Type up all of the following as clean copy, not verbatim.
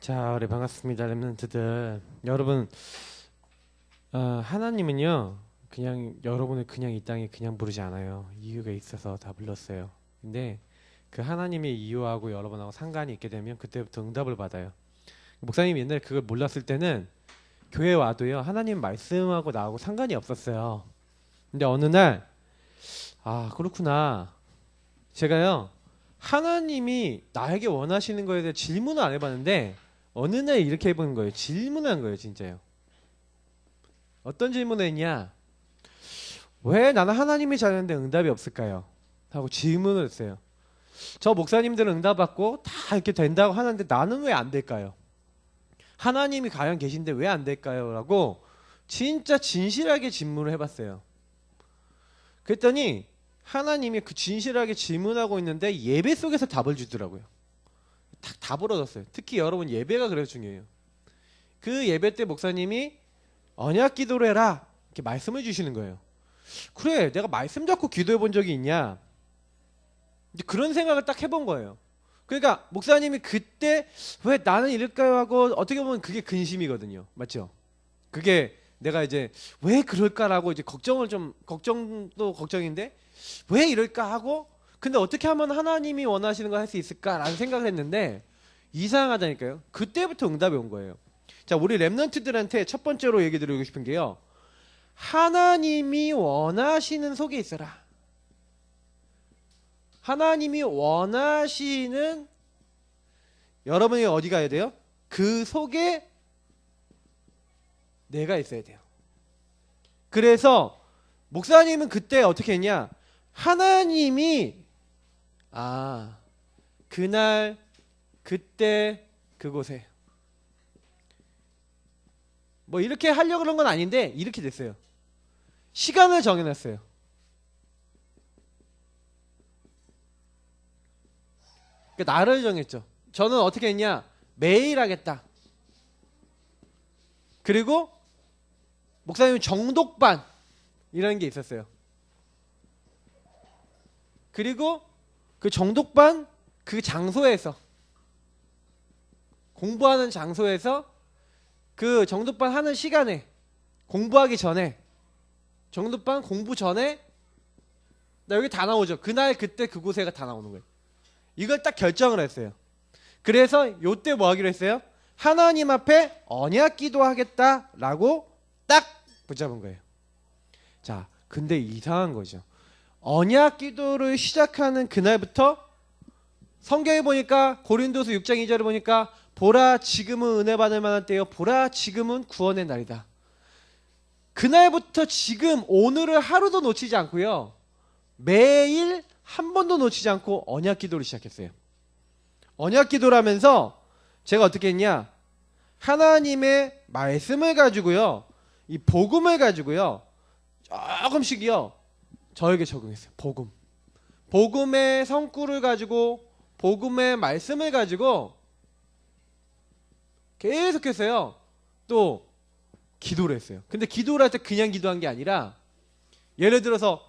자, 우리 반갑습니다, 렘넌트들. 여러분, 하나님은요, 그냥 여러분을 그냥 이 땅에 그냥 부르지 않아요. 이유가 있어서 다 불렀어요. 근데 그 하나님의 이유하고 여러분하고 상관이 있게 되면 그때부터 응답을 받아요. 목사님이 옛날에 그걸 몰랐을 때는 교회 와도요, 하나님 말씀하고 나하고 상관이 없었어요. 근데 어느 날, 그렇구나. 제가요, 하나님이 나에게 원하시는 거에 대해 질문을 안 해봤는데 어느 날 이렇게 해보는 거예요. 질문한 거예요, 진짜요. 어떤 질문을 했냐? 왜 나는 하나님이 잘하는데 응답이 없을까요? 하고 질문을 했어요. 저 목사님들은 응답받고 다 이렇게 된다고 하는데 나는 왜 안 될까요? 하나님이 과연 계신데 왜 안 될까요? 라고 진짜 진실하게 질문을 해봤어요. 그랬더니 하나님이 그 진실하게 질문하고 있는데 예배 속에서 답을 주더라고요. 딱 답을 얻었어요. 특히 여러분 예배가 그래서 중요해요. 그 예배 때 목사님이 언약 기도를 해라 이렇게 말씀을 주시는 거예요. 그래, 내가 말씀 잡고 기도해 본 적이 있냐? 이제 그런 생각을 딱 해본 거예요. 그러니까 목사님이 그때 왜 나는 이럴까요 하고 어떻게 보면 그게 근심이거든요. 맞죠? 그게 내가 이제 왜 그럴까라고 이제 걱정도 걱정인데 왜 이럴까 하고 근데 어떻게 하면 하나님이 원하시는 걸 할 수 있을까라는 생각을 했는데 이상하다니까요. 그때부터 응답이 온 거예요. 자, 우리 렘넌트들한테 첫 번째로 얘기 드리고 싶은 게요. 하나님이 원하시는 속에 있어라. 하나님이 원하시는 여러분이 어디 가야 돼요? 그 속에 내가 있어야 돼요. 그래서 목사님은 그때 어떻게 했냐? 하나님이 그날 그때 그곳에 뭐 이렇게 하려고 그런 건 아닌데 이렇게 됐어요. 시간을 정해놨어요. 그러니까 날을 정했죠. 저는 어떻게 했냐? 매일 하겠다. 그리고 목사님은 정독반 이라는 게 있었어요. 그리고 그 정독반 그 장소에서 공부하는 장소에서 그 정독반 하는 시간에 공부하기 전에 정독반 공부 전에 나 여기 다 나오죠. 그날 그때 그곳에가 다 나오는 거예요. 이걸 딱 결정을 했어요. 그래서 요때 뭐 하기로 했어요? 하나님 앞에 언약 기도하겠다라고 딱 붙잡은 거예요. 자, 근데 이상한 거죠. 언약 기도를 시작하는 그날부터 성경에 보니까 고린도서 6장 2절을 보니까 보라 지금은 은혜 받을 만한 때요 보라 지금은 구원의 날이다. 그날부터 지금 오늘을 하루도 놓치지 않고요. 매일 한 번도 놓치지 않고 언약 기도를 시작했어요. 언약 기도라면서 제가 어떻게 했냐? 하나님의 말씀을 가지고요. 이 복음을 가지고요. 조금씩이요. 저에게 적용했어요. 복음의 성구를 가지고 복음의 말씀을 가지고 계속했어요. 또 기도를 했어요. 근데 기도를 할 때 그냥 기도한 게 아니라 예를 들어서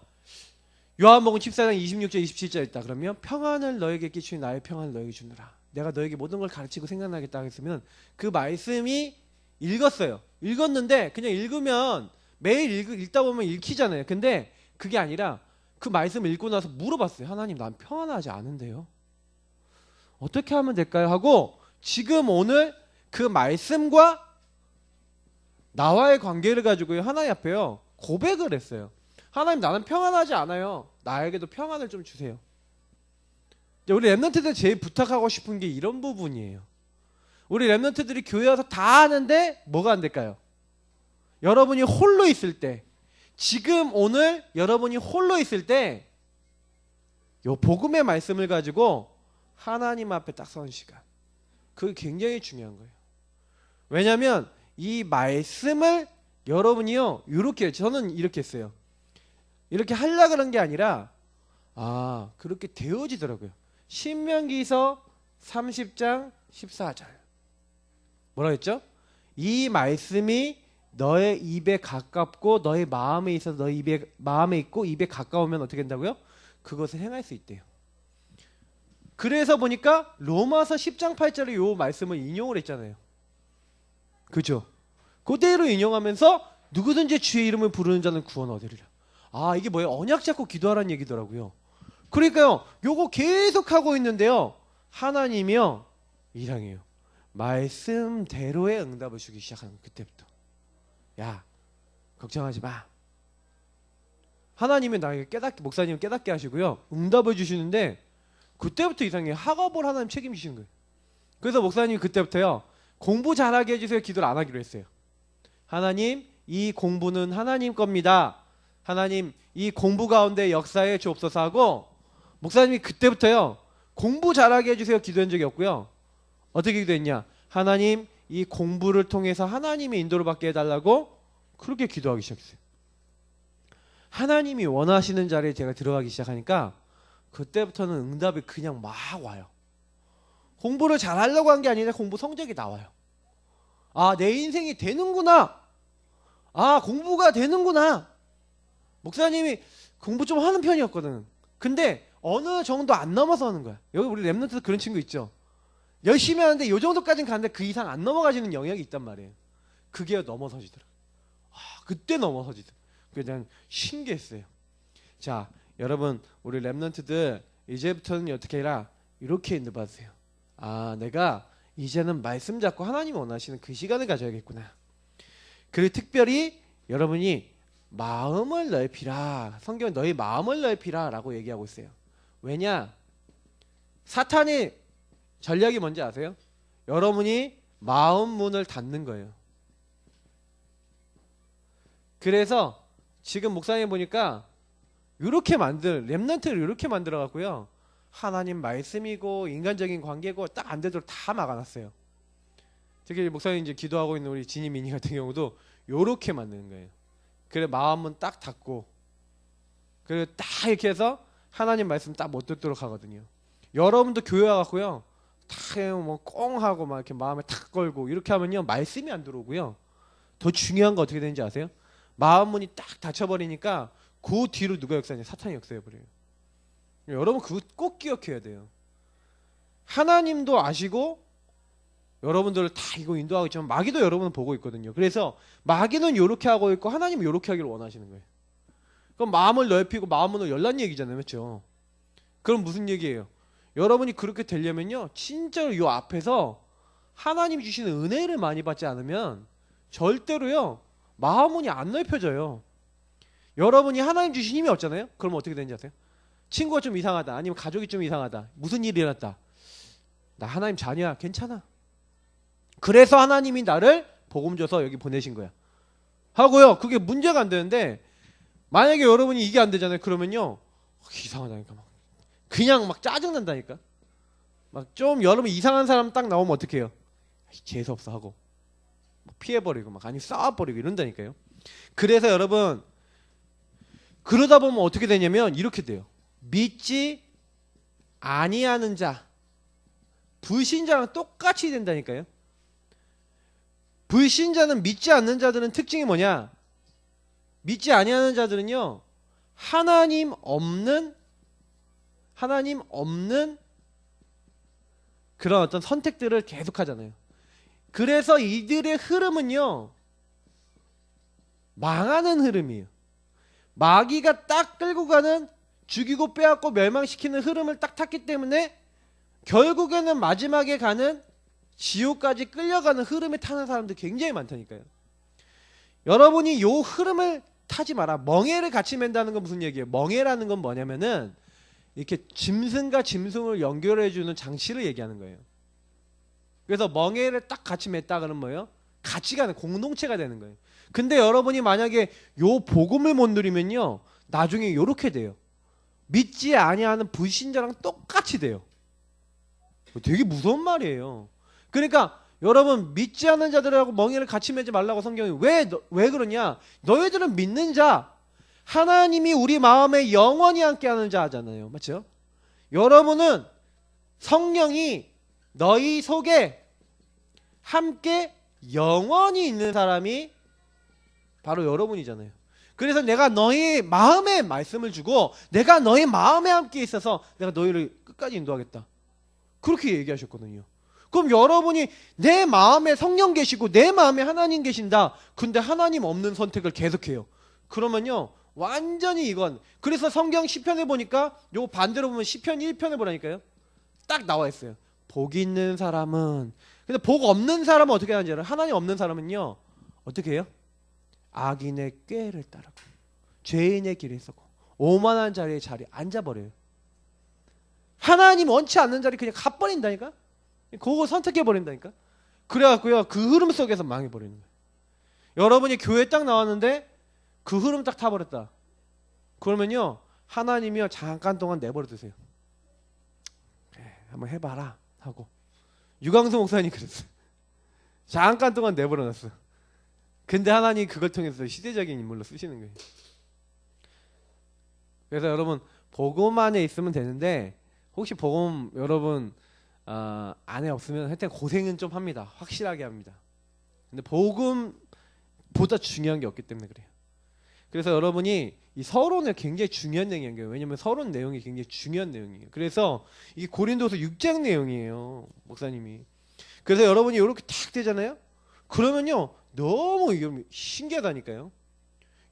요한복음 14장 26절 27절 있다. 그러면 평안을 너에게 끼치니 나의 평안을 너에게 주느라. 내가 너에게 모든 걸 가르치고 생각나겠다 했으면 그 말씀이 읽었는데 그냥 읽으면 매일 읽다 보면 읽히잖아요. 근데 그게 아니라 그 말씀을 읽고 나서 물어봤어요. 하나님, 난 평안하지 않은데요. 어떻게 하면 될까요? 하고 지금 오늘 그 말씀과 나와의 관계를 가지고요. 하나님 앞에요. 고백을 했어요. 하나님, 나는 평안하지 않아요. 나에게도 평안을 좀 주세요. 우리 렘넌트들 제일 부탁하고 싶은 게 이런 부분이에요. 우리 렘넌트들이 교회 와서 다 하는데 뭐가 안 될까요? 여러분이 홀로 있을 때 지금 오늘 여러분이 홀로 있을 때 요 복음의 말씀을 가지고 하나님 앞에 딱 서는 시간 그게 굉장히 중요한 거예요. 왜냐하면 이 말씀을 여러분이요 이렇게 저는 이렇게 했어요. 이렇게 하려고 그런 게 아니라 그렇게 되어지더라고요. 신명기서 30장 14절 뭐라 했죠? 이 말씀이 너의 입에 가깝고 너의 마음에 있어서 너의 마음에 있고 입에 가까우면 어떻게 된다고요? 그것을 행할 수 있대요. 그래서 보니까 로마서 10장 8절에 요 말씀을 인용을 했잖아요. 그죠? 그대로 인용하면서 누구든지 주의 이름을 부르는 자는 구원 얻으리라. 아, 이게 뭐예요? 언약 잡고 기도하라는 얘기더라고요. 그러니까요, 요거 계속 하고 있는데요, 하나님이요 이상해요. 말씀대로의 응답을 주기 시작하는 그때부터. 야, 걱정하지 마. 하나님이 나에게 깨닫게, 목사님 깨닫게 하시고요, 응답을 주시는데 그때부터 이상해요. 학업을 하나님 책임지시는 거예요. 그래서 목사님이 그때부터요, 공부 잘하게 해주세요 기도를 안 하기로 했어요. 하나님, 이 공부는 하나님 겁니다. 하나님, 이 공부 가운데 역사에 주옵소서 하고, 목사님이 그때부터요, 공부 잘하게 해주세요 기도한 적이 없고요. 어떻게 기도했냐? 하나님, 이 공부를 통해서 하나님의 인도를 받게 해달라고 그렇게 기도하기 시작했어요. 하나님이 원하시는 자리에 제가 들어가기 시작하니까 그때부터는 응답이 그냥 막 와요. 공부를 잘하려고 한 게 아니라 공부 성적이 나와요. 아, 내 인생이 되는구나. 아, 공부가 되는구나. 목사님이 공부 좀 하는 편이었거든. 근데 어느 정도 안 넘어서 하는 거야. 여기 우리 랩런트도 그런 친구 있죠. 열심히 하는데 요 정도까지는 가는데 그 이상 안 넘어가지는 영역이 있단 말이에요. 그게 넘어서지더라. 아, 그때 넘어서지더라. 그냥 신기했어요. 자, 여러분, 우리 랩런트들 이제부터는 어떻게 해라? 이렇게 인도 받으세요. 아, 내가 이제는 말씀 잡고 하나님이 원하시는 그 시간을 가져야겠구나. 그리고 특별히 여러분이 마음을 넓히라. 성경은 너희 마음을 넓히라 라고 얘기하고 있어요. 왜냐? 사탄의 전략이 뭔지 아세요? 여러분이 마음 문을 닫는 거예요. 그래서 지금 목사님 보니까 이렇게 랩런트를 이렇게 만들어 갖고요, 하나님 말씀이고 인간적인 관계고 딱 안 되도록 다 막아놨어요. 특히 목사님 이제 기도하고 있는 우리 지니 미니 같은 경우도 요렇게 만드는 거예요. 그래, 마음은 딱 닫고, 그리고 딱 이렇게 해서 하나님 말씀 딱 못 듣도록 하거든요. 여러분도 교회 와갖고요, 다 뭐 꽁 하고 막 이렇게 마음에 탁 걸고 이렇게 하면요, 말씀이 안 들어오고요, 더 중요한 거 어떻게 되는지 아세요? 마음 문이 딱 닫혀버리니까 그 뒤로 누가 역사하냐? 사탄이 역사해버려요. 여러분 그거 꼭 기억해야 돼요. 하나님도 아시고 여러분들을 다 이거 인도하고 있지만 마귀도 여러분을 보고 있거든요. 그래서 마귀는 이렇게 하고 있고 하나님은 이렇게 하기를 원하시는 거예요. 그럼 마음을 넓히고 마음을 열란 얘기잖아요. 그렇죠? 그럼 무슨 얘기예요? 여러분이 그렇게 되려면요, 진짜로 이 앞에서 하나님이 주시는 은혜를 많이 받지 않으면 절대로요, 마음문이 안 넓혀져요. 여러분이 하나님 주신 힘이 없잖아요. 그럼 어떻게 되는지 아세요? 친구가 좀 이상하다, 아니면 가족이 좀 이상하다, 무슨 일이 일어났다, 나 하나님 자녀야, 괜찮아. 그래서 하나님이 나를 복음 줘서 여기 보내신 거야 하고요, 그게 문제가 안 되는데, 만약에 여러분이 이게 안 되잖아요. 그러면요, 이상하다니까, 막 그냥 막 짜증난다니까. 막 좀 여러분 이상한 사람 딱 나오면 어떻게 해요? 재수없어 하고 피해버리고 막 아니 싸워버리고 이런다니까요. 그래서 여러분, 그러다 보면 어떻게 되냐면 이렇게 돼요. 믿지 아니하는 자, 불신자랑 똑같이 된다니까요. 불신자는, 믿지 않는 자들은 특징이 뭐냐? 믿지 아니하는 자들은요, 하나님 없는 그런 어떤 선택들을 계속 하잖아요. 그래서 이들의 흐름은요, 망하는 흐름이에요. 마귀가 딱 끌고 가는, 죽이고 빼앗고 멸망시키는 흐름을 딱 탔기 때문에 결국에는 마지막에 가는 지옥까지 끌려가는 흐름에 타는 사람들 굉장히 많다니까요. 여러분이 요 흐름을 타지 마라. 멍에를 같이 맨다는 건 무슨 얘기예요? 멍에라는 건 뭐냐면은 이렇게 짐승과 짐승을 연결해주는 장치를 얘기하는 거예요. 그래서 멍에를 딱 같이 맸다 그러면 뭐예요? 같이 가는 공동체가 되는 거예요. 근데 여러분이 만약에 요 복음을 못 누리면요, 나중에 요렇게 돼요. 믿지 아니하는 불신자랑 똑같이 돼요. 되게 무서운 말이에요. 그러니까 여러분, 믿지 않는 자들하고 멍에를 같이 매지 말라고 성경이 왜 그러냐? 너희들은 믿는 자, 하나님이 우리 마음에 영원히 함께하는 자 하잖아요. 맞죠? 여러분은 성령이 너희 속에 함께 영원히 있는 사람이 바로 여러분이잖아요. 그래서 내가 너희 마음에 말씀을 주고 내가 너희 마음에 함께 있어서 내가 너희를 끝까지 인도하겠다. 그렇게 얘기하셨거든요. 그럼 여러분이 내 마음에 성령 계시고 내 마음에 하나님 계신다. 근데 하나님 없는 선택을 계속해요. 그러면요 완전히 이건, 그래서 성경 시편에 보니까 요거 반대로 보면 시편 1편에 보라니까요. 딱 나와 있어요. 복 있는 사람은, 근데 복 없는 사람은 어떻게 하는지 알아요? 하나님 없는 사람은요 어떻게 해요? 악인의 꾀를 따르고 죄인의 길에 서고 오만한 자리에 앉아버려요. 하나님 원치 않는 자리 그냥 가버린다니까. 그거 선택해버린다니까. 그래갖고요 그 흐름 속에서 망해버리는 거예요. 여러분이 교회 딱 나왔는데 그 흐름 딱 타버렸다. 그러면요 하나님이요 잠깐 동안 내버려 두세요. 그래, 한번 해봐라 하고. 유광수 목사님 그랬어요. 잠깐 동안 내버려 놨어. 근데 하나님이 그걸 통해서 시대적인 인물로 쓰시는 거예요. 그래서 여러분 복음 안에 있으면 되는데, 혹시 복음 여러분 안에 없으면 하여튼 고생은 좀 합니다. 확실하게 합니다. 근데 복음보다 중요한 게 없기 때문에 그래요. 그래서 여러분이 이 서론을 굉장히 중요한 내용이에요. 왜냐면 서론 내용이 굉장히 중요한 내용이에요. 그래서 이게 고린도서 6장 내용이에요, 목사님이. 그래서 여러분이 이렇게 탁 되잖아요. 그러면요 너무 이게 신기하다니까요.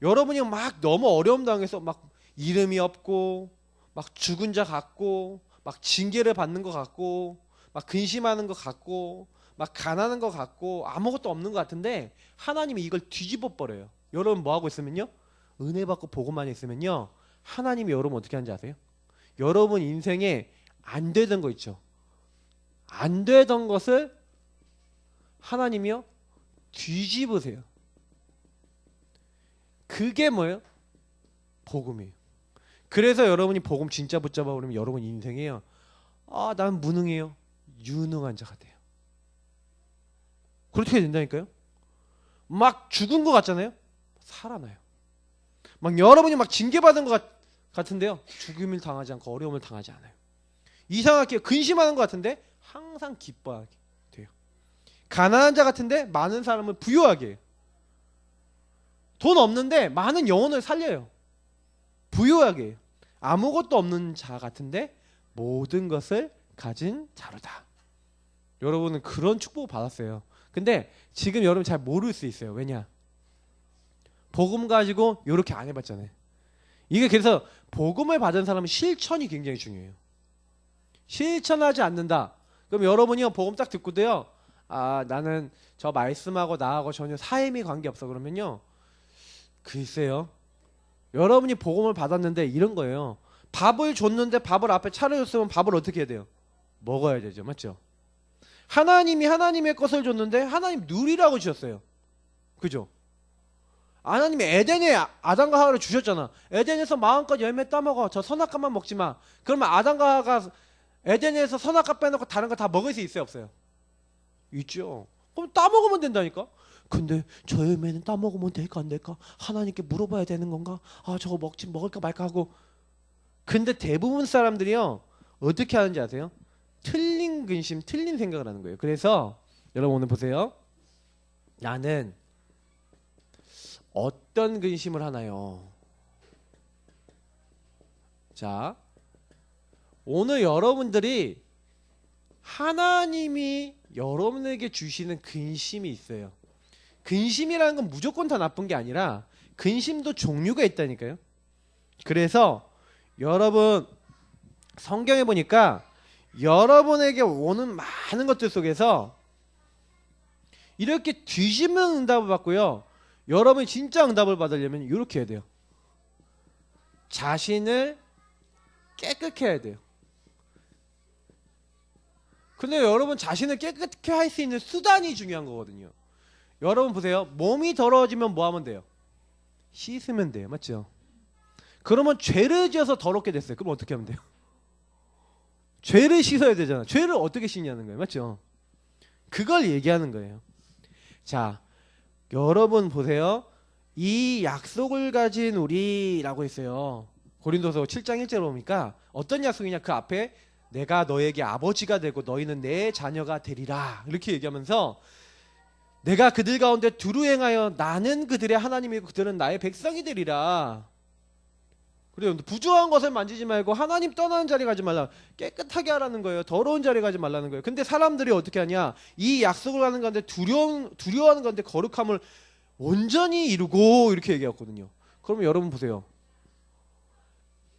여러분이 막 너무 어려움 당해서 막 이름이 없고 막 죽은 자 같고 막 징계를 받는 것 같고 막 근심하는 것 같고 막 가난한 것 같고 아무것도 없는 것 같은데 하나님이 이걸 뒤집어 버려요. 여러분 뭐 하고 있으면요 은혜 받고 복음만 있으면요 하나님이 여러분 어떻게 하는지 아세요? 여러분 인생에 안 되던 거 있죠. 안 되던 것을 하나님이요 뒤집으세요. 그게 뭐예요? 복음이에요. 그래서 여러분이 복음 진짜 붙잡아 버리면 여러분 인생이에요. 난 무능해요. 유능한 자가 돼요. 그렇게 된다니까요. 막 죽은 것 같잖아요. 살아나요. 막 여러분이 막 징계받은 것 같은데요. 죽음을 당하지 않고 어려움을 당하지 않아요. 이상하게 근심하는 것 같은데 항상 기뻐하게 돼요. 가난한 자 같은데 많은 사람을 부유하게 해요. 돈 없는데 많은 영혼을 살려요. 부유하게 해요. 아무것도 없는 자 같은데 모든 것을 가진 자로다. 여러분은 그런 축복을 받았어요. 근데 지금 여러분 잘 모를 수 있어요. 왜냐? 복음 가지고 이렇게 안 해봤잖아요. 이게 그래서 복음을 받은 사람은 실천이 굉장히 중요해요. 실천하지 않는다. 그럼 여러분이요 복음 딱 듣고도요 나는 저 말씀하고 나하고 전혀 사임이 관계없어. 그러면요 글쎄요 여러분이 복음을 받았는데 이런 거예요. 밥을 줬는데 밥을 앞에 차려줬으면 밥을 어떻게 해야 돼요? 먹어야 되죠. 맞죠? 하나님이 하나님의 것을 줬는데 하나님 누리라고 주셨어요. 그죠? 하나님이 에덴에 아담과 하와를 주셨잖아. 에덴에서 마음껏 열매 따먹어. 저 선악과만 먹지 마. 그러면 아담과 하와가 에덴에서 선악과 빼놓고 다른 거 다 먹을 수 있어요? 없어요? 있죠. 그럼 따먹으면 된다니까. 근데 저 열매는 따먹으면 될까 안 될까? 하나님께 물어봐야 되는 건가? 저거 먹을까 말까 하고. 근데 대부분 사람들이요 어떻게 하는지 아세요? 틀린 근심, 틀린 생각을 하는 거예요. 그래서 여러분 오늘 보세요. 나는 어떤 근심을 하나요? 자, 오늘 여러분들이 하나님이 여러분에게 주시는 근심이 있어요. 근심이라는 건 무조건 다 나쁜 게 아니라 근심도 종류가 있다니까요. 그래서 여러분 성경에 보니까 여러분에게 오는 많은 것들 속에서 이렇게 뒤집는 응답을 받고요. 여러분이 진짜 응답을 받으려면 이렇게 해야 돼요. 자신을 깨끗게 해야 돼요. 근데 여러분 자신을 깨끗게 할 수 있는 수단이 중요한 거거든요. 여러분 보세요. 몸이 더러워지면 뭐 하면 돼요? 씻으면 돼요. 맞죠? 그러면 죄를 지어서 더럽게 됐어요. 그럼 어떻게 하면 돼요? 죄를 씻어야 되잖아. 죄를 어떻게 씻냐는 거예요. 맞죠? 그걸 얘기하는 거예요. 자, 여러분 보세요. 이 약속을 가진 우리라고 했어요. 고린도서 7장 1절에 보니까 어떤 약속이냐? 그 앞에 내가 너에게 아버지가 되고 너희는 내 자녀가 되리라 이렇게 얘기하면서 내가 그들 가운데 두루 행하여 나는 그들의 하나님이고 그들은 나의 백성이 되리라. 그래요. 부조한 것을 만지지 말고 하나님 떠나는 자리 가지 말라. 깨끗하게 하라는 거예요. 더러운 자리 가지 말라는 거예요. 근데 사람들이 어떻게 하냐? 이 약속을 하는 건데 두려워하는 건데 거룩함을 온전히 이루고 이렇게 얘기했거든요. 그러면 여러분 보세요.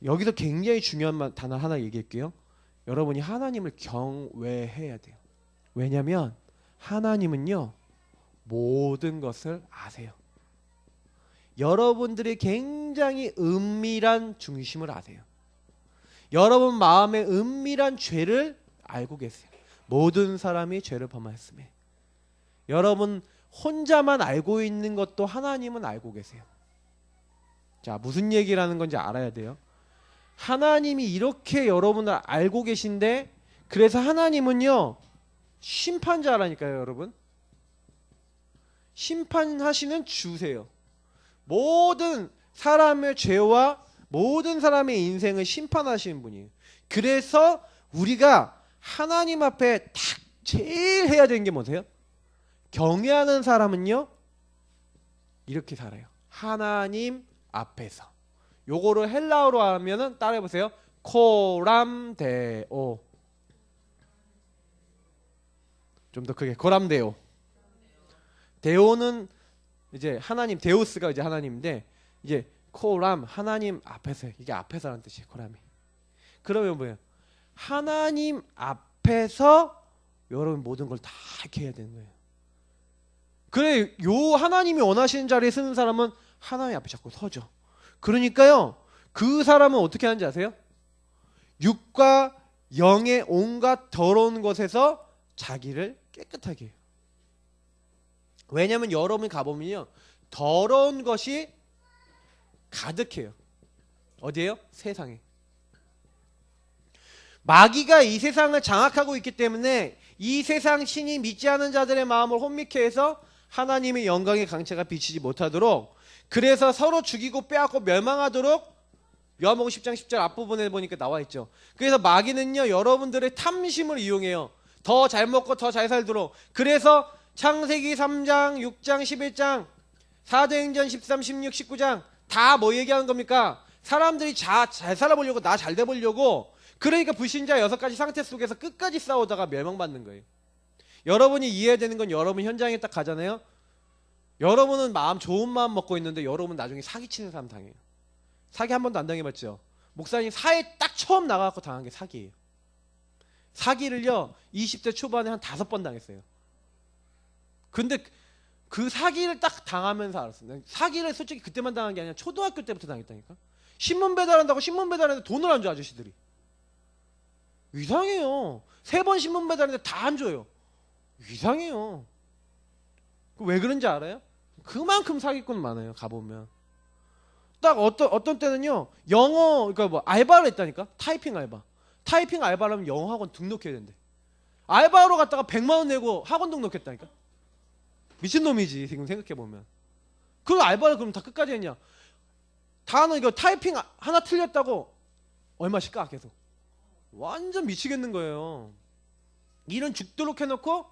여기서 굉장히 중요한 단어 하나 얘기할게요. 여러분이 하나님을 경외해야 돼요. 왜냐하면 하나님은요 모든 것을 아세요. 여러분들이 굉장히 은밀한 중심을 아세요. 여러분 마음의 은밀한 죄를 알고 계세요. 모든 사람이 죄를 범하였음에 여러분 혼자만 알고 있는 것도 하나님은 알고 계세요. 자, 무슨 얘기라는 건지 알아야 돼요. 하나님이 이렇게 여러분을 알고 계신데 그래서 하나님은요 심판자라니까요. 여러분 심판하시는 주세요. 모든 사람의 죄와 모든 사람의 인생을 심판하시는 분이에요. 그래서 우리가 하나님 앞에 딱 제일 해야 되는 게 뭐세요? 경외하는 사람은요 이렇게 살아요. 하나님 앞에서. 요거를 헬라어로 하면은 따라해 보세요. 코람데오. 좀 더 크게 코람데오. 데오는 이제 하나님, 데우스가 이제 하나님인데 이제 코람 하나님 앞에서, 이게 앞에서라는 뜻이에요. 코람이. 그러면 뭐예요? 하나님 앞에서 여러분 모든 걸 다 이렇게 해야 되는 거예요. 그래, 요 하나님이 원하시는 자리에 서는 사람은 하나님 앞에 자꾸 서죠. 그러니까요 그 사람은 어떻게 하는지 아세요? 육과 영의 온갖 더러운 것에서 자기를 깨끗하게 해요. 왜냐하면 여러분이 가보면요 더러운 것이 가득해요. 어디에요? 세상에. 마귀가 이 세상을 장악하고 있기 때문에 이 세상 신이 믿지 않은 자들의 마음을 혼미케 해서 하나님의 영광의 강체가 비치지 못하도록, 그래서 서로 죽이고 빼앗고 멸망하도록 요한복음 10장 10절 앞부분에 보니까 나와 있죠. 그래서 마귀는요 여러분들의 탐심을 이용해요. 더 잘 먹고 더 잘 살도록. 그래서 창세기 3장 6장 11장 사도행전 13 16 19장 다 뭐 얘기하는 겁니까? 사람들이 잘 살아보려고, 나 잘 돼보려고. 그러니까 불신자 6가지 상태 속에서 끝까지 싸우다가 멸망받는 거예요. 여러분이 이해해야 되는 건, 여러분 현장에 딱 가잖아요. 여러분은 마음 좋은 마음 먹고 있는데 여러분 나중에 사기치는 사람 당해요. 사기 한 번도 안 당해봤죠? 목사님 사회 딱 처음 나가서 당한 게 사기예요. 사기를요 20대 초반에 한 5번 당했어요. 근데 그 사기를 딱 당하면서 알았어요. 사기를 솔직히 그때만 당한 게 아니라 초등학교 때부터 당했다니까. 신문 배달한다고 신문 배달하는데 돈을 안 줘, 아저씨들이. 이상해요. 3번 신문 배달하는데 다 안 줘요. 이상해요. 왜 그런지 알아요? 그만큼 사기꾼 많아요. 가보면 딱 어떤 때는요 영어, 그러니까 뭐 알바를 했다니까. 타이핑 알바라면 영어 학원 등록해야 된대. 알바로 갔다가 100만 원 내고 학원 등록했다니까. 미친놈이지 지금 생각해보면. 그 알바를 그럼 다 끝까지 했냐. 단어 이거 타이핑 하나 틀렸다고 얼마씩 까 계속. 완전 미치겠는 거예요. 일은 죽도록 해놓고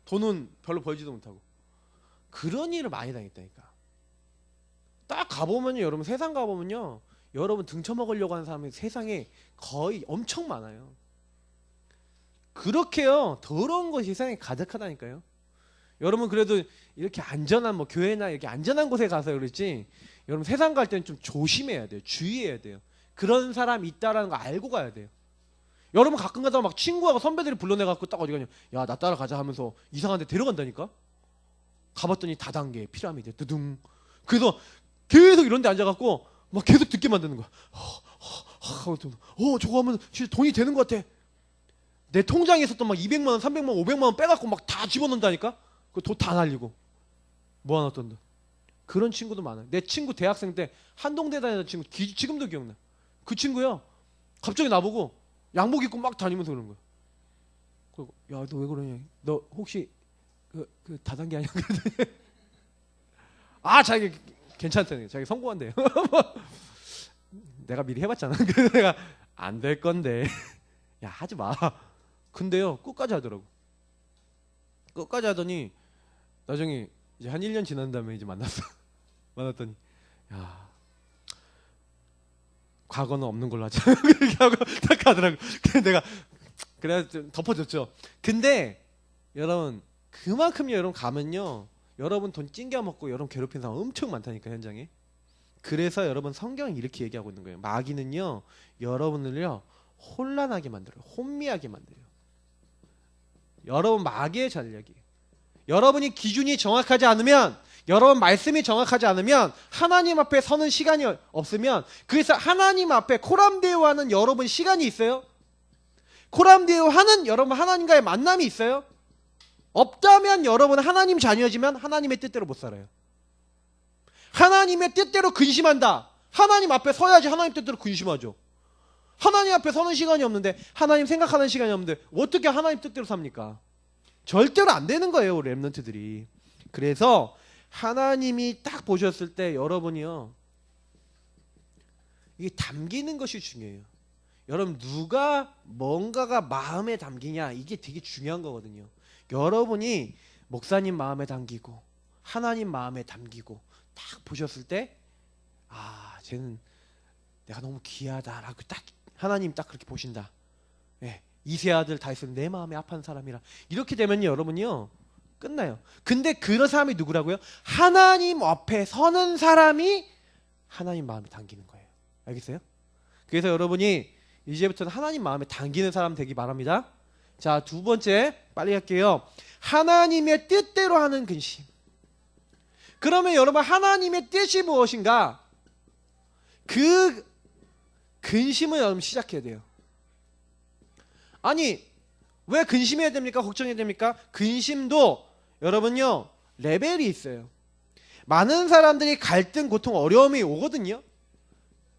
돈은 별로 벌지도 못하고. 그런 일을 많이 당했다니까. 딱 가보면요 여러분, 세상 가보면요 여러분 등쳐먹으려고 하는 사람이 세상에 거의 엄청 많아요. 그렇게요 더러운 것이 세상에 가득하다니까요. 여러분 그래도 이렇게 안전한 뭐 교회나 이렇게 안전한 곳에 가서 그렇지, 여러분 세상 갈 때는 좀 조심해야 돼요. 주의해야 돼요. 그런 사람이 있다라는 거 알고 가야 돼요. 여러분 가끔 가다가 막 친구하고 선배들이 불러내갖고 딱 어디 가냐, 야 나 따라가자 하면서 이상한 데 데려간다니까. 가봤더니 다단계 피라미드 두둥. 그래서 계속 이런 데 앉아갖고 막 계속 듣게 만드는 거야. 저거 하면 진짜 돈이 되는 것 같아. 내 통장에 있었던 막 200만 원 300만 원 500만 원 빼갖고 막 다 집어넣는다니까. 그 돈 다 날리고 모아놨던 돈. 그런 친구도 많아요. 내 친구 대학생 때 한동대 다니던 친구 지금도 기억나. 그 친구요 갑자기 나보고 양복 입고 막 다니면서 그러는 거야. 그리고 야 너 왜 그러냐, 너 혹시 그 다단계 아니야? 아 자기 괜찮다네, 자기 성공한대요. 내가 미리 해봤잖아. 그래서 내가 안 될 건데 야 하지 마. 근데요 끝까지 하더라고. 끝까지 하더니 나중에 이제 한 1년 지난 다음에 이제 만났어. 만났더니 야 과거는 없는 걸로 하자. 그렇게 하고 딱 가더라고. 그래서 내가 그래서 좀 덮어줬죠. 근데 여러분 그만큼요 여러분 가면요 여러분 돈 찡겨 먹고 여러분 괴롭힌 사람 엄청 많다니까 현장에. 그래서 여러분 성경이 이렇게 얘기하고 있는 거예요. 마귀는요 여러분을요 혼란하게 만들어요. 혼미하게 만들어요. 여러분 마귀의 전략이에요. 여러분이 기준이 정확하지 않으면 여러분 말씀이 정확하지 않으면 하나님 앞에 서는 시간이 없으면 그래서 하나님 앞에 코람데오하는 여러분 시간이 있어요? 코람데오하는 여러분 하나님과의 만남이 있어요? 없다면 여러분 하나님 자녀지만 하나님의 뜻대로 못 살아요. 하나님의 뜻대로 근심한다. 하나님 앞에 서야지 하나님 뜻대로 근심하죠. 하나님 앞에 서는 시간이 없는데 하나님 생각하는 시간이 없는데 어떻게 하나님 뜻대로 삽니까? 절대로 안 되는 거예요 우리 랩런트들이. 그래서 하나님이 딱 보셨을 때 여러분이요 이게 담기는 것이 중요해요. 여러분 누가 뭔가가 마음에 담기냐 이게 되게 중요한 거거든요. 여러분이 목사님 마음에 담기고 하나님 마음에 담기고 딱 보셨을 때 아 쟤는 내가 너무 귀하다라고 딱 하나님 딱 그렇게 보신다. 예, 이세 아들 다윗은 내 마음에 합한 사람이라. 이렇게 되면요 여러분이요 끝나요. 근데 그런 사람이 누구라고요? 하나님 앞에 서는 사람이 하나님 마음에 담기는 거예요. 알겠어요? 그래서 여러분이 이제부터는 하나님 마음에 담기는 사람 되기 바랍니다. 자, 두 번째 빨리 할게요. 하나님의 뜻대로 하는 근심. 그러면 여러분 하나님의 뜻이 무엇인가? 그 근심을 여러분 시작해야 돼요. 아니 왜 근심해야 됩니까? 걱정해야 됩니까? 근심도 여러분요 레벨이 있어요. 많은 사람들이 갈등, 고통, 어려움이 오거든요.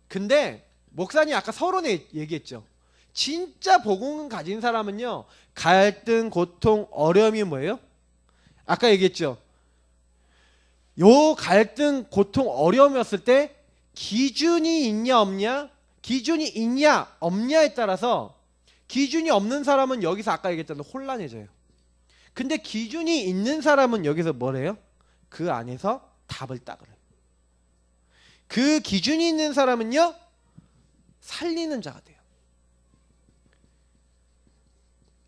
근데 목사님 아까 서론에 얘기했죠. 진짜 복음을 가진 사람은요 갈등, 고통, 어려움이 뭐예요? 아까 얘기했죠. 요 갈등, 고통, 어려움이었을 때 기준이 있냐 없냐? 기준이 있냐 없냐에 따라서 기준이 없는 사람은 여기서 아까 얘기했던 혼란해져요. 근데 기준이 있는 사람은 여기서 뭐래요? 그 안에서 답을 따그래요. 그 기준이 있는 사람은요 살리는 자가 돼요.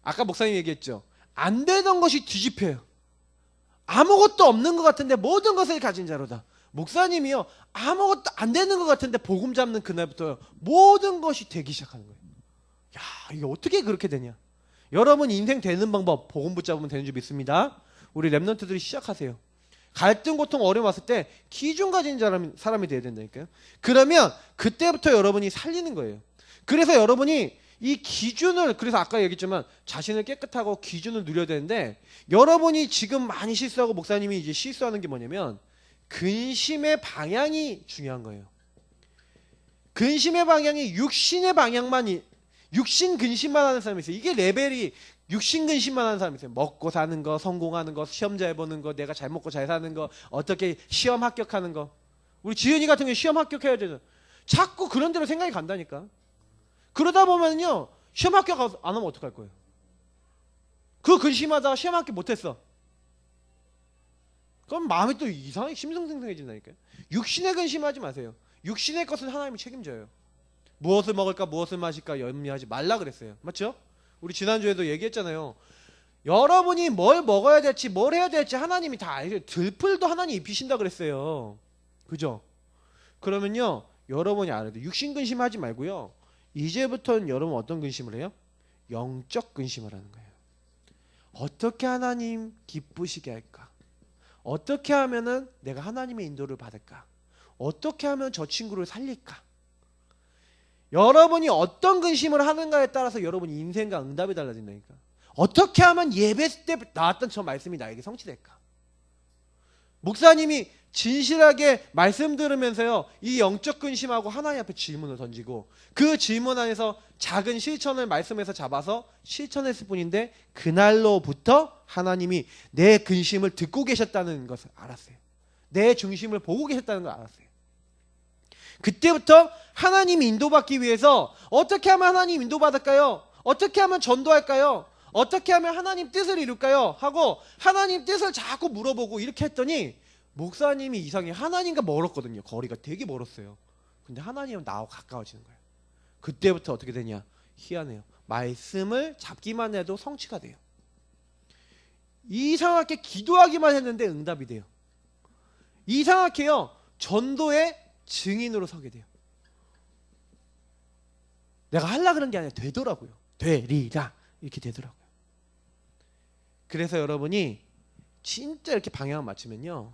아까 목사님 얘기했죠. 안 되던 것이 뒤집혀요. 아무것도 없는 것 같은데 모든 것을 가진 자로다. 목사님이요 아무것도 안 되는 것 같은데 복음 잡는 그날부터 모든 것이 되기 시작하는 거예요. 야 이게 어떻게 그렇게 되냐. 여러분 인생 되는 방법 복음 붙잡으면 되는 줄 믿습니다. 우리 랩런트들이 시작하세요. 갈등, 고통, 어려움 왔을 때 기준 가진 사람이 돼야 된다니까요. 그러면 그때부터 여러분이 살리는 거예요. 그래서 여러분이 이 기준을 그래서 아까 얘기했지만 자신을 깨끗하고 기준을 누려야 되는데 여러분이 지금 많이 실수하고 목사님이 이제 실수하는 게 뭐냐면 근심의 방향이 중요한 거예요. 근심의 방향이 육신의 방향만 육신 근심만 하는 사람이 있어요. 이게 레벨이 육신 근심만 하는 사람이 있어요. 먹고 사는 거, 성공하는 거, 시험 잘 보는 거, 내가 잘 먹고 잘 사는 거, 어떻게 시험 합격하는 거. 우리 지은이 같은 경우 시험 합격해야 되죠. 자꾸 그런 대로 생각이 간다니까. 그러다 보면요 시험 합격 안 하면 어떡할 거예요? 그 근심하다가 시험 합격 못했어. 그럼 마음이 또 이상하게 심승승승해진다니까요. 육신의 근심하지 마세요. 육신의 것은 하나님이 책임져요. 무엇을 먹을까 무엇을 마실까 염려하지 말라 그랬어요. 맞죠? 우리 지난주에도 얘기했잖아요. 여러분이 뭘 먹어야 될지 뭘 해야 될지 하나님이 다 알죠. 들풀도 하나님 입히신다 그랬어요. 그죠? 그러면요 여러분이 알아야 돼요. 육신 근심하지 말고요. 이제부터는 여러분 어떤 근심을 해요? 영적 근심을 하는 거예요. 어떻게 하나님 기쁘시게 할까? 어떻게 하면은 내가 하나님의 인도를 받을까? 어떻게 하면 저 친구를 살릴까? 여러분이 어떤 근심을 하는가에 따라서 여러분 인생과 응답이 달라진다니까. 어떻게 하면 예배 때 나왔던 저 말씀이 나에게 성취될까? 목사님이 진실하게 말씀 들으면서요 이 영적 근심하고 하나님 앞에 질문을 던지고 그 질문 안에서 작은 실천을 말씀에서 잡아서 실천했을 뿐인데 그날로부터 하나님이 내 근심을 듣고 계셨다는 것을 알았어요. 내 중심을 보고 계셨다는 걸 알았어요. 그때부터 하나님이 인도받기 위해서 어떻게 하면 하나님 인도받을까요? 어떻게 하면 전도할까요? 어떻게 하면 하나님 뜻을 이룰까요? 하고 하나님 뜻을 자꾸 물어보고 이렇게 했더니 목사님이 이상하게 하나님과 멀었거든요. 거리가 되게 멀었어요. 근데 하나님은 나하고 가까워지는 거예요. 그때부터 어떻게 되냐? 희한해요. 말씀을 잡기만 해도 성취가 돼요. 이상하게 기도하기만 했는데 응답이 돼요. 이상하게요. 전도의 증인으로 서게 돼요. 내가 하려고 그런 게 아니라 되더라고요. 되리라 이렇게 되더라고요. 그래서 여러분이 진짜 이렇게 방향을 맞추면요,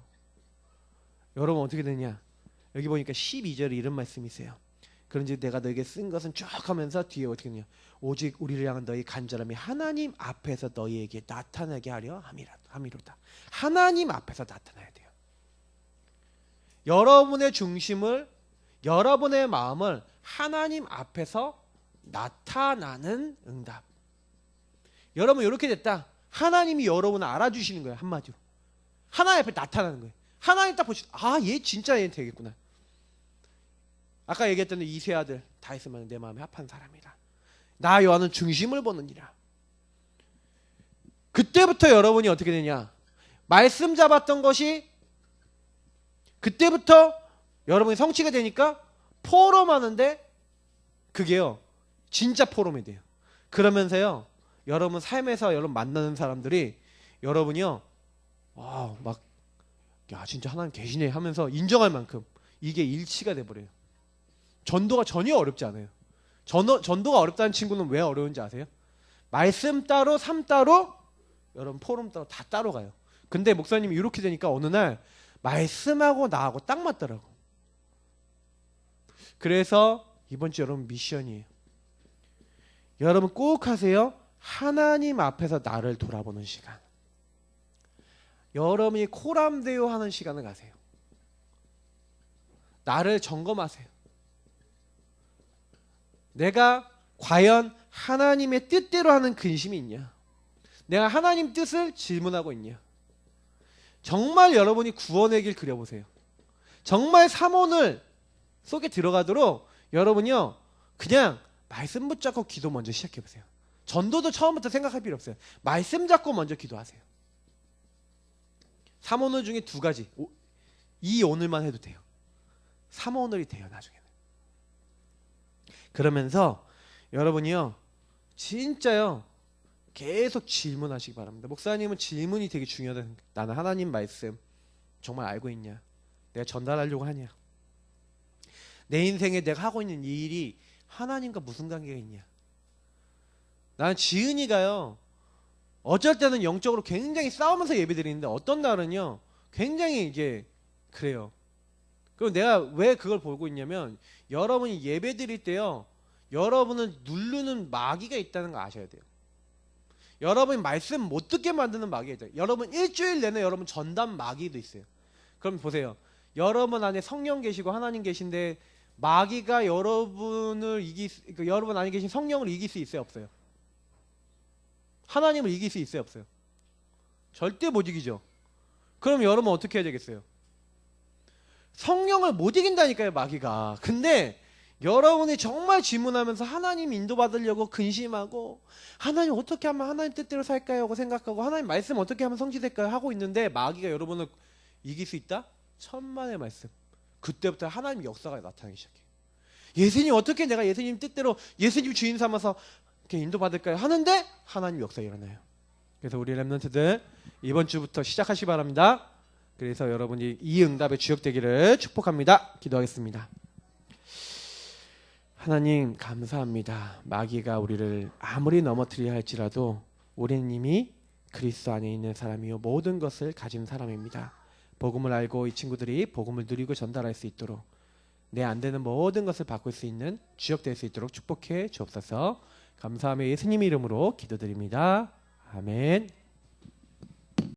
여러분 어떻게 되냐? 여기 보니까 12절에 이런 말씀이 있어요. 그런지 내가 너에게 쓴 것은 쭉 하면서 뒤에 어떻게 되냐? 오직 우리를 향한 너희 간절함이 하나님 앞에서 너희에게 나타나게 하려 함이로다. 하나님 앞에서 나타나야 돼요. 여러분의 중심을, 여러분의 마음을 하나님 앞에서 나타나는 응답. 여러분 이렇게 됐다. 하나님이 여러분을 알아주시는 거예요. 한마디로 하나님 앞에 나타나는 거예요. 하나님 딱 보시고 얘 진짜 얘 되겠구나. 아까 얘기했던 이 세 아들 다 있으면 내 마음에 합한 사람이라. 나 요한은 중심을 보느니라. 그때부터 여러분이 어떻게 되냐? 말씀 잡았던 것이 그때부터 여러분이 성취가 되니까 포럼하는데 그게요 진짜 포럼이 돼요. 그러면서요 여러분 삶에서 여러분 만나는 사람들이 여러분이요 막 야 진짜 하나님 계시네 하면서 인정할 만큼 이게 일치가 돼버려요. 전도가 전혀 어렵지 않아요. 전도가 어렵다는 친구는 왜 어려운지 아세요? 말씀 따로 삶 따로 여러분 포럼 따로 다 따로 가요. 근데 목사님이 이렇게 되니까 어느 날 말씀하고 나하고 딱 맞더라고. 그래서 이번 주 여러분 미션이에요. 여러분 꼭 하세요. 하나님 앞에서 나를 돌아보는 시간. 여러분이 코람데오 하는 시간을 가세요. 나를 점검하세요. 내가 과연 하나님의 뜻대로 하는 근심이 있냐? 내가 하나님 뜻을 질문하고 있냐? 정말 여러분이 구원의 길 그려보세요. 정말 삼원을 속에 들어가도록 여러분이요 그냥 말씀 붙잡고 기도 먼저 시작해보세요. 전도도 처음부터 생각할 필요 없어요. 말씀 잡고 먼저 기도하세요. 삼원을 중에 두 가지, 이 오늘만 해도 돼요. 삼원을이 돼요 나중에는. 그러면서 여러분이요 진짜요 계속 질문하시기 바랍니다. 목사님은 질문이 되게 중요하다. 나는 하나님 말씀 정말 알고 있냐? 내가 전달하려고 하냐? 내 인생에 내가 하고 있는 이 일이 하나님과 무슨 관계가 있냐? 나는 지은이가요 어쩔 때는 영적으로 굉장히 싸우면서 예배드리는데 어떤 날은요 굉장히 이게 그래요. 그럼 내가 왜 그걸 보고 있냐면 여러분이 예배드릴 때요 여러분을 누르는 마귀가 있다는 거 아셔야 돼요. 여러분이 말씀 못 듣게 만드는 마귀가 있어요. 여러분 일주일 내내 여러분 전담 마귀도 있어요. 그럼 보세요. 여러분 안에 성령 계시고 하나님 계신데 마귀가 여러분을 여러분 안에 계신 성령을 이길 수 있어요 없어요? 하나님을 이길 수 있어요 없어요? 절대 못 이기죠. 그럼 여러분 어떻게 해야 되겠어요? 성령을 못 이긴다니까요 마귀가. 근데 여러분이 정말 질문하면서 하나님 인도받으려고 근심하고 하나님 어떻게 하면 하나님 뜻대로 살까요? 하고 생각하고 하나님 말씀 어떻게 하면 성취될까요? 하고 있는데 마귀가 여러분을 이길 수 있다? 천만의 말씀. 그때부터 하나님 역사가 나타나기 시작해요. 예수님 어떻게 내가 예수님 뜻대로 예수님 주인 삼아서 이렇게 인도받을까요? 하는데 하나님 역사가 일어나요. 그래서 우리 렘넌트들 이번 주부터 시작하시기 바랍니다. 그래서 여러분이 이 응답의 주역 되기를 축복합니다. 기도하겠습니다. 하나님 감사합니다. 마귀가 우리를 아무리 넘어뜨리려 할지라도 우리는 이미 그리스도 안에 있는 사람이요 모든 것을 가진 사람입니다. 복음을 알고 이 친구들이 복음을 누리고 전달할 수 있도록 내 안 되는 모든 것을 바꿀 수 있는 주역 될 수 있도록 축복해 주옵소서. 감사하며 예수님 이름으로 기도드립니다. 아멘.